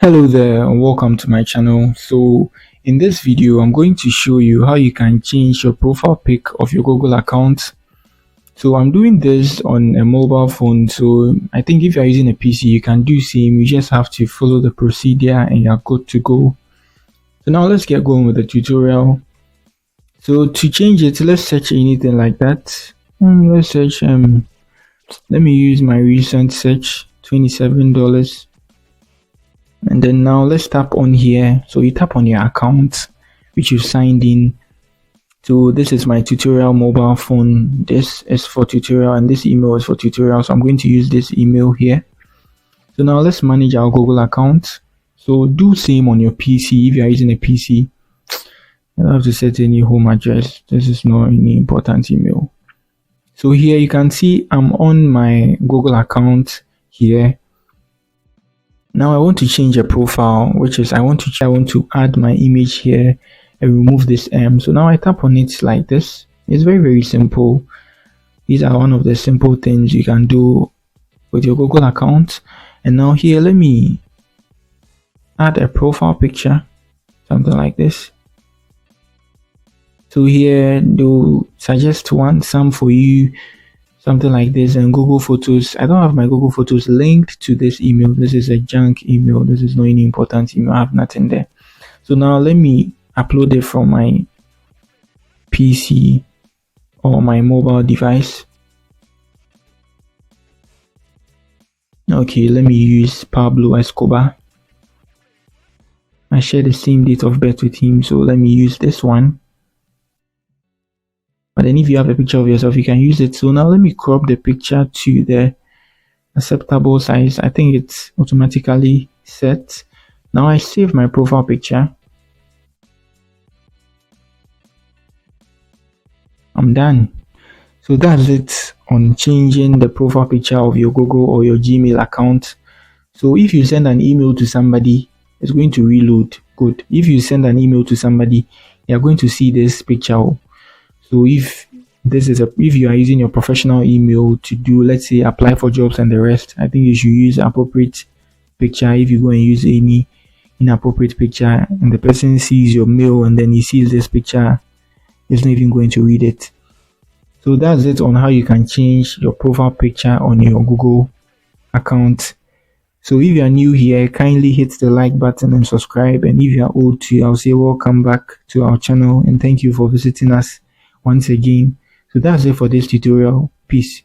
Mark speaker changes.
Speaker 1: Hello there and welcome to my channel. So in this video I'm going to show you how you can change your profile pic of your Google account. So I'm doing this on a mobile phone, so I think if you're using a PC you can do same. You just have to follow the procedure and you're good to go. So now let's get going with the tutorial. So to change it, let's search anything like that. Let's search let me use my recent search, $27. And then now let's tap on here. So you tap on your account which you signed in. So this is my tutorial mobile phone. This is for tutorial and this email is for tutorial. So I'm going to use this email here. So now let's manage our Google account. So do same on your PC if you are using a PC. You don't have to set any home address. This is not any important email. So here you can see I'm on my Google account here. Now I want to change a profile, which is I want to add my image here and remove this M. So now I tap on it like this. It's very simple. These are one of the simple things you can do with your Google account. And now here let me add a profile picture, something like this. So here they'll suggest some for you, something like this, and Google Photos. I don't have my Google Photos linked to this email. This is a junk email. This is not any important email. I have nothing there. So now let me upload it from my PC or my mobile device. Okay, let me use Pablo Escobar. I share the same date of birth with him, so let me use this one. But then if you have a picture of yourself, you can use it. So now let me crop the picture to the acceptable size. I think it's automatically set. Now I save my profile picture. I'm done. So that's it on changing the profile picture of your Google or your Gmail account. So if you send an email to somebody, it's going to reload. Good. If you send an email to somebody, you're going to see this picture. So if you are using your professional email to do, let's say, apply for jobs and the rest, I think you should use appropriate picture. If you go and use any inappropriate picture and the person sees your mail and then he sees this picture, he's not even going to read it. So that's it on how you can change your profile picture on your Google account. So if you are new here, kindly hit the like button and subscribe. And if you are old too, I'll say welcome back to our channel and thank you for visiting us once again. So that's it for this tutorial. Peace.